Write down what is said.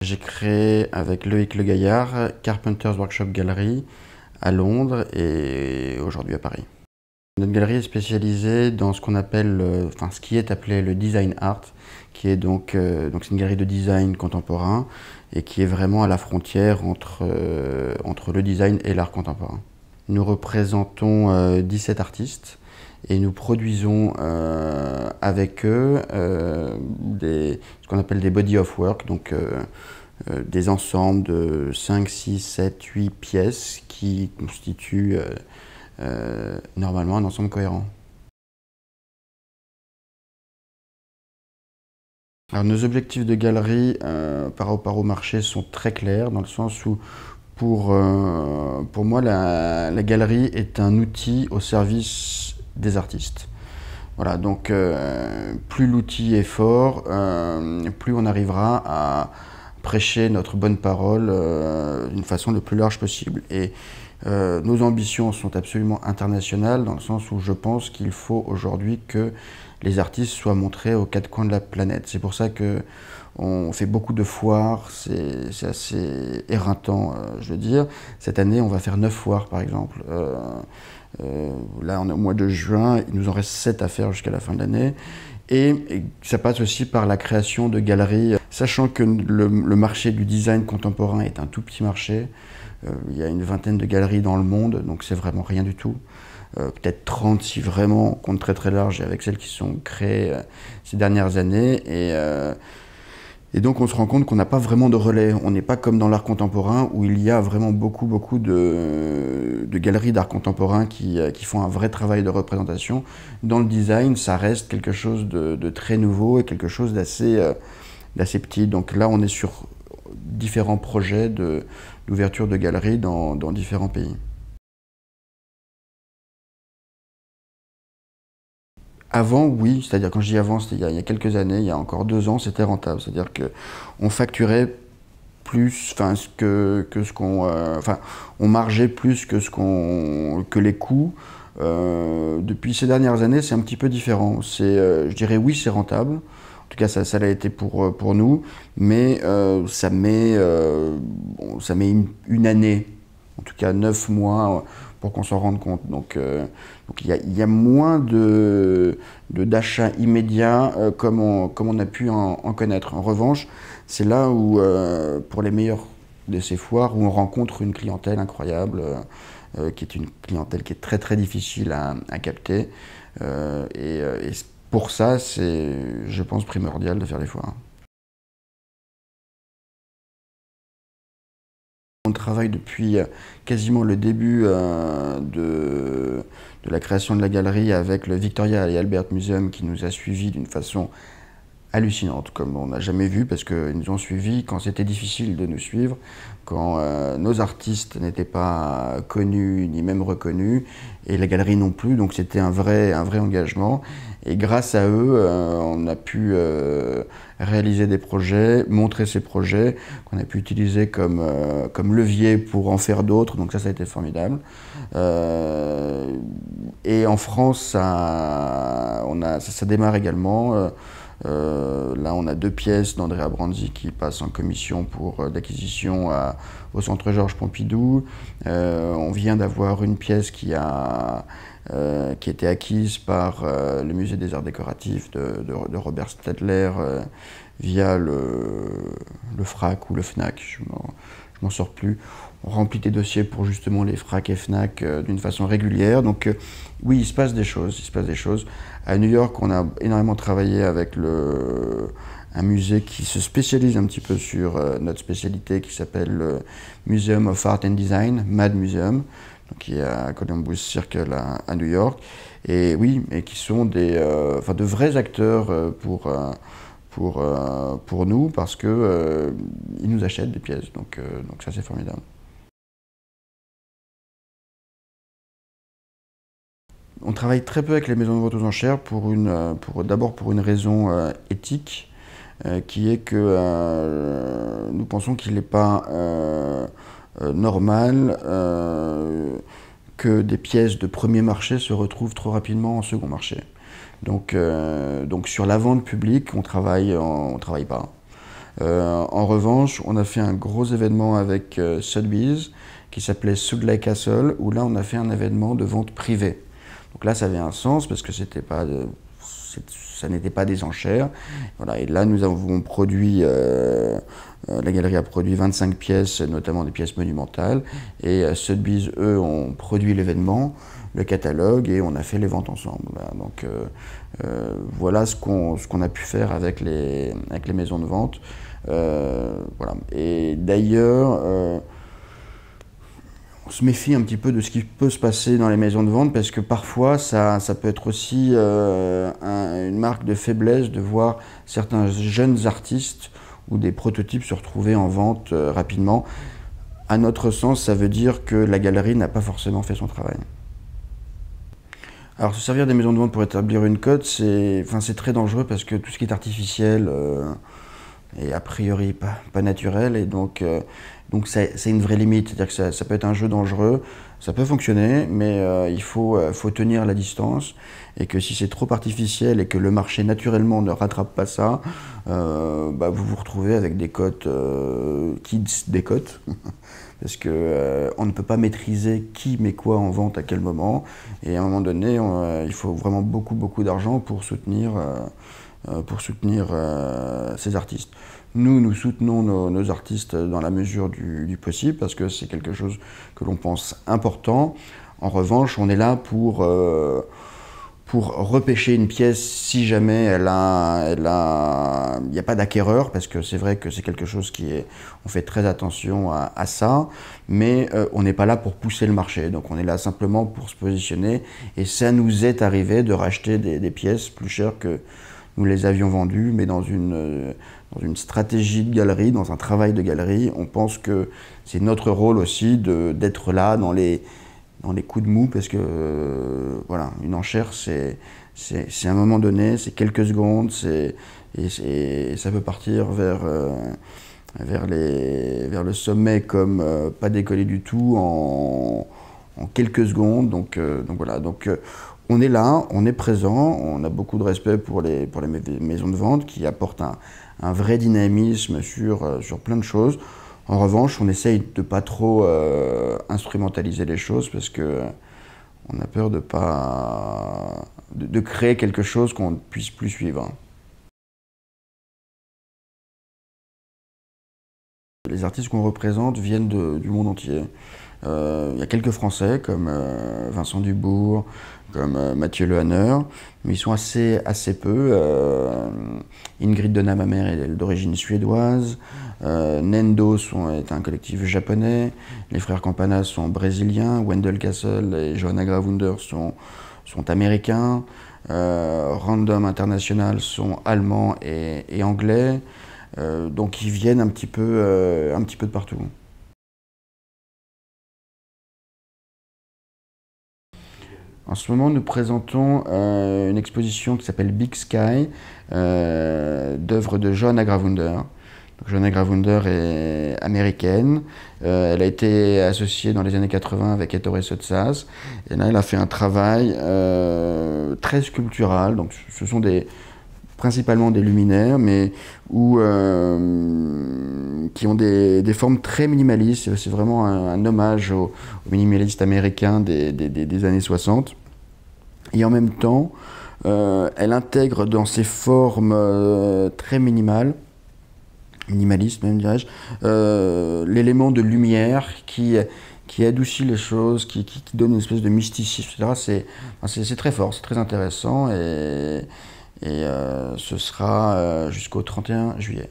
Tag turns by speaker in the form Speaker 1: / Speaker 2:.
Speaker 1: J'ai créé avec Loïc Le Gaillard Carpenter's Workshop Gallery à Londres et aujourd'hui à Paris. Notre galerie est spécialisée dans ce qu'on appelle, ce qui est appelé le design art, qui est c'est une galerie de design contemporain et qui est vraiment à la frontière entre le design et l'art contemporain. Nous représentons 17 artistes et nous produisons avec eux ce qu'on appelle des body of work, des ensembles de 5, 6, 7, 8 pièces qui constituent normalement un ensemble cohérent. Alors, nos objectifs de galerie par rapport au marché sont très clairs, dans le sens où pour moi la galerie est un outil au service des artistes. Voilà, donc plus l'outil est fort, plus on arrivera à prêcher notre bonne parole d'une façon le plus large possible. Et nos ambitions sont absolument internationales, dans le sens où je pense qu'il faut aujourd'hui que les artistes soient montrés aux quatre coins de la planète. C'est pour ça qu'on fait beaucoup de foires, c'est assez éreintant, je veux dire. Cette année, on va faire 9 foires, par exemple. Là, on est au mois de juin, il nous en reste 7 à faire jusqu'à la fin de l'année. Et ça passe aussi par la création de galeries, sachant que le marché du design contemporain est un tout petit marché. Il y a une vingtaine de galeries dans le monde, donc c'est vraiment rien du tout. Peut-être 30 si vraiment on compte très très large, avec celles qui sont créées ces dernières années. Et donc on se rend compte qu'on n'a pas vraiment de relais. On n'est pas comme dans l'art contemporain où il y a vraiment beaucoup de galeries d'art contemporain qui font un vrai travail de représentation. Dans le design, ça reste quelque chose de très nouveau et quelque chose d'assez petit. Donc là, on est sur différents projets d'ouverture de galeries dans différents pays. Avant, oui, c'est-à-dire quand je dis avant, c'était il y a quelques années, il y a encore 2 ans, c'était rentable. C'est-à-dire qu'on facturait plus, on margeait plus que les coûts. Depuis ces dernières années, c'est un petit peu différent. Je dirais oui, c'est rentable. En tout cas, ça l'a été pour nous, mais ça met une année, en tout cas 9 mois, pour qu'on s'en rende compte. Donc il y a moins d'achats immédiats comme on a pu en connaître. En revanche, c'est là où, pour les meilleures de ces foires, où on rencontre une clientèle incroyable, qui est une clientèle qui est très très difficile à capter. Et pour ça, c'est, je pense, primordial de faire des foires. On travaille depuis quasiment le début de la création de la galerie avec le Victoria et Albert Museum, qui nous a suivis d'une façon hallucinante, comme on n'a jamais vu, parce qu'ils nous ont suivis quand c'était difficile de nous suivre, quand nos artistes n'étaient pas connus ni même reconnus, et la galerie non plus, donc c'était un vrai engagement. Et grâce à eux, on a pu réaliser des projets, montrer ces projets, qu'on a pu utiliser comme levier pour en faire d'autres, donc ça a été formidable. Et en France, ça démarre également. Là, on a 2 pièces d'Andrea Branzi qui passent en commission pour l'acquisition au Centre Georges Pompidou. On vient d'avoir une pièce qui a été acquise par le Musée des Arts Décoratifs de Robert Stadler via le FRAC ou le FNAC, je m'en sors plus. On remplit des dossiers pour justement les FRAC et FNAC d'une façon régulière. Donc oui, il se passe des choses. À New York, on a énormément travaillé avec un musée qui se spécialise un petit peu sur notre spécialité, qui s'appelle le Museum of Art and Design, MAD Museum, donc qui est à Columbus Circle à New York. Et oui, et qui sont de vrais acteurs pour nous, parce que ils nous achètent des pièces. Donc ça, c'est formidable. On travaille très peu avec les maisons de vente aux enchères d'abord pour une raison éthique, qui est que nous pensons qu'il n'est pas normal que des pièces de premier marché se retrouvent trop rapidement en second marché. Donc sur la vente publique, on travaille pas. En revanche, on a fait un gros événement avec Sotheby's qui s'appelait Sudley Castle, où là on a fait un événement de vente privée. Donc là ça avait un sens parce que ça n'était pas des enchères. Voilà, et là nous avons produit, la galerie a produit 25 pièces, notamment des pièces monumentales, et Sotheby's, eux, ont produit l'événement, le catalogue, et on a fait les ventes ensemble. Voilà. Donc voilà ce qu'on a pu faire avec les maisons de vente. Voilà. Et d'ailleurs, on se méfie un petit peu de ce qui peut se passer dans les maisons de vente parce que parfois ça peut être aussi une marque de faiblesse de voir certains jeunes artistes ou des prototypes se retrouver en vente rapidement. À notre sens, ça veut dire que la galerie n'a pas forcément fait son travail. Alors se servir des maisons de vente pour établir une cote, c'est très dangereux parce que tout ce qui est artificiel est a priori pas naturel, et donc c'est une vraie limite. C'est-à-dire que ça peut être un jeu dangereux, ça peut fonctionner, mais il faut tenir la distance, et que si c'est trop artificiel et que le marché naturellement ne rattrape pas ça, vous vous retrouvez avec des cotes qui décotent. Parce qu'on ne peut pas maîtriser qui met quoi en vente à quel moment, et à un moment donné, il faut vraiment beaucoup d'argent pour soutenir ces artistes. Nous soutenons nos artistes dans la mesure du possible, parce que c'est quelque chose que l'on pense important. En revanche, on est là pour repêcher une pièce si jamais il n'y a pas d'acquéreur, parce que c'est vrai que c'est quelque chose on fait très attention à ça, mais on n'est pas là pour pousser le marché, donc on est là simplement pour se positionner, et ça nous est arrivé de racheter des pièces plus chères que nous les avions vendues, mais dans une stratégie de galerie, dans un travail de galerie, on pense que c'est notre rôle aussi d'être là dans les coups de mou, parce que voilà, une enchère, c'est un moment donné, c'est quelques secondes, et ça peut partir vers le sommet comme pas décoller du tout en quelques secondes. Donc voilà. On est là, on est présent, on a beaucoup de respect pour les maisons de vente qui apportent un vrai dynamisme sur plein de choses. En revanche, on essaye de pas trop instrumentaliser les choses, parce que on a peur de créer quelque chose qu'on ne puisse plus suivre. Les artistes qu'on représente viennent du monde entier. Il y a quelques Français comme Vincent Dubourg, comme Mathieu Lehanner, mais ils sont assez peu. Ingrid Donna, ma mère, est d'origine suédoise. Nendo est un collectif japonais. Les frères Campana sont brésiliens. Wendell Castle et Johanna Gravounder sont américains. Random International sont allemands et anglais. Donc ils viennent un petit peu de partout. En ce moment, nous présentons une exposition qui s'appelle Big Sky, d'œuvres de Johanna Gravounder. Donc, Johanna Gravounder est américaine. Elle a été associée dans les années 80 avec Ettore Sottsass. Et là, elle a fait un travail très sculptural. Donc, ce sont principalement des luminaires, mais qui ont des formes très minimalistes. C'est vraiment un hommage aux minimalistes américains des années 60. Et en même temps, elle intègre dans ses formes très minimalistes même, dirais-je, l'élément de lumière qui adoucit les choses, qui donne une espèce de mysticisme, etc. C'est très fort, c'est très intéressant, et ce sera jusqu'au 31 juillet.